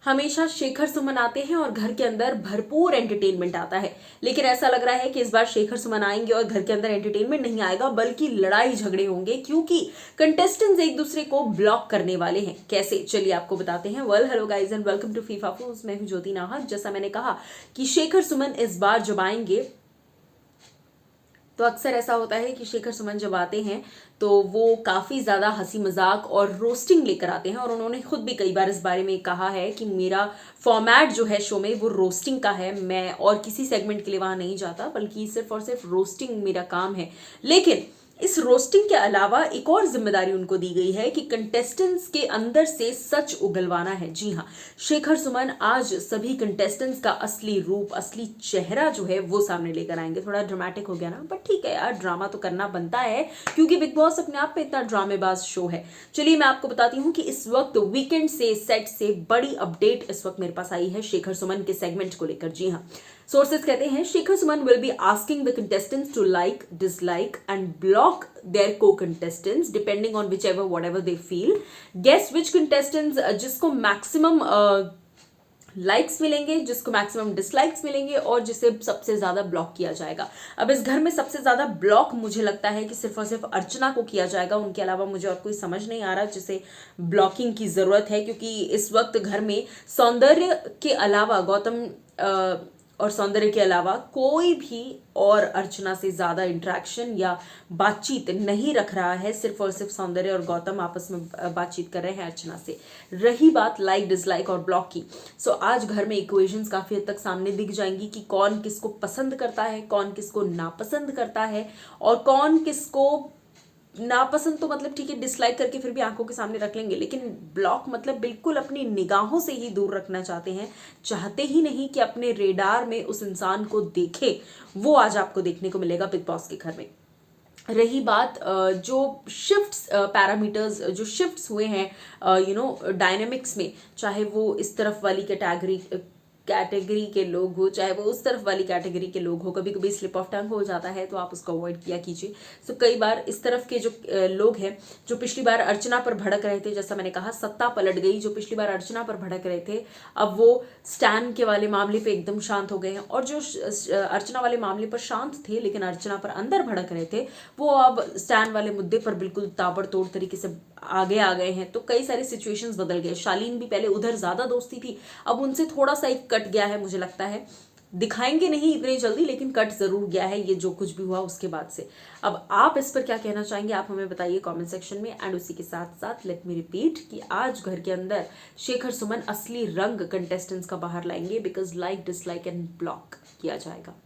हमेशा शेखर सुमन आते हैं और घर के अंदर भरपूर एंटरटेनमेंट आता है, लेकिन ऐसा लग रहा है कि इस बार शेखर सुमन आएंगे और घर के अंदर एंटरटेनमेंट नहीं आएगा बल्कि लड़ाई झगड़े होंगे, क्योंकि कंटेस्टेंट्स एक दूसरे को ब्लॉक करने वाले हैं। कैसे, चलिए आपको बताते हैं। Well, hello guys and welcome to FIFA foods. मैं हूं ज्योति नाहक। जैसा मैंने कहा कि शेखर सुमन इस बार जब आएंगे तो अक्सर ऐसा होता है कि शेखर सुमन जब आते हैं तो वो काफ़ी ज़्यादा हंसी मजाक और रोस्टिंग लेकर आते हैं, और उन्होंने खुद भी कई बार इस बारे में कहा है कि मेरा फॉर्मेट जो है शो में वो रोस्टिंग का है, मैं और किसी सेगमेंट के लिए वहाँ नहीं जाता बल्कि सिर्फ और सिर्फ रोस्टिंग मेरा काम है। लेकिन इस रोस्टिंग के अलावा एक और जिम्मेदारी उनको दी गई है कि कंटेस्टेंट्स के अंदर से सच उगलवाना है। जी हाँ, शेखर सुमन आज सभी कंटेस्टेंट्स का असली रूप, असली चेहरा जो है वो सामने लेकर आएंगे। थोड़ा ड्रामेटिक हो गया ना, बट ठीक है यार, ड्रामा तो करना बनता है क्योंकि बिग बॉस अपने आप में इतना ड्रामेबाज शो है। चलिए मैं आपको बताती हूँ कि इस वक्त वीकेंड से सेट से बड़ी अपडेट इस वक्त मेरे पास आई है शेखर सुमन के सेगमेंट को लेकर। जी हाँ, सोर्सेज कहते हैं Shekhar Suman will be asking the contestants to like, dislike and block their co-contestants depending on whichever whatever they feel. Guess which contestants जिसको मैक्सिमम लाइक्स मिलेंगे, जिसको मैक्सिमम डिसलाइक्स मिलेंगे और जिसे सबसे ज्यादा ब्लॉक किया जाएगा। अब इस घर में सबसे ज्यादा ब्लॉक मुझे लगता है कि सिर्फ और सिर्फ अर्चना को किया जाएगा। उनके अलावा मुझे और कोई समझ नहीं आ रहा जिसे ब्लॉकिंग की जरूरत है, क्योंकि इस वक्त घर में सौंदर्य के अलावा और सौंदर्य के अलावा कोई भी और अर्चना से ज्यादा इंटरेक्शन या बातचीत नहीं रख रहा है। सिर्फ और सिर्फ सौंदर्य और गौतम आपस में बातचीत कर रहे हैं अर्चना से। रही बात लाइक, डिसलाइक और ब्लॉक की, सो आज घर में इक्वेशंस काफी हद तक सामने दिख जाएंगी कि कौन किसको पसंद करता है, कौन किसको नापसंद करता है, और कौन किसको नापसंद तो मतलब ठीक है, डिसलाइक करके फिर भी आंखों के सामने रख लेंगे, लेकिन ब्लॉक मतलब बिल्कुल अपनी निगाहों से ही दूर रखना चाहते हैं, चाहते ही नहीं कि अपने रेडार में उस इंसान को देखे। वो आज आपको देखने को मिलेगा बिग बॉस के घर में। रही बात जो शिफ्ट्स पैरामीटर्स जो शिफ्ट्स हुए हैं डायनेमिक्स में, चाहे वो इस तरफ वाली कैटेगरी के लोग हो, चाहे वो उस तरफ वाली कैटेगरी के लोग हो, कभी कभी स्लिप ऑफ टंग हो जाता है तो आप उसको अवॉइड किया कीजिए। सो कई बार इस तरफ के जो लोग हैं जो पिछली बार अर्चना पर भड़क रहे थे, जैसा मैंने कहा सत्ता पलट गई, जो पिछली बार अर्चना पर भड़क रहे थे अब वो स्टैन के वाले मामले पे एकदम शांत हो गए हैं, और जो अर्चना वाले मामले पर शांत थे लेकिन अर्चना पर अंदर भड़क रहे थे वो अब स्टैन वाले मुद्दे पर बिल्कुल ताबड़तोड़ तरीके से आगे आ गए हैं। तो कई सारे सिचुएशंस बदल गए। शालीन भी पहले उधर ज्यादा दोस्ती थी, अब उनसे थोड़ा सा एक कट गया है, मुझे लगता है दिखाएंगे नहीं इतनी जल्दी लेकिन कट जरूर गया है ये जो कुछ भी हुआ उसके बाद से। अब आप इस पर क्या कहना चाहेंगे, आप हमें बताइए कमेंट सेक्शन में। एंड उसी के साथ साथ लेट मी रिपीट कि आज घर के अंदर शेखर सुमन असली रंग कंटेस्टेंट्स का बाहर लाएंगे, because like, dislike and block किया जाएगा।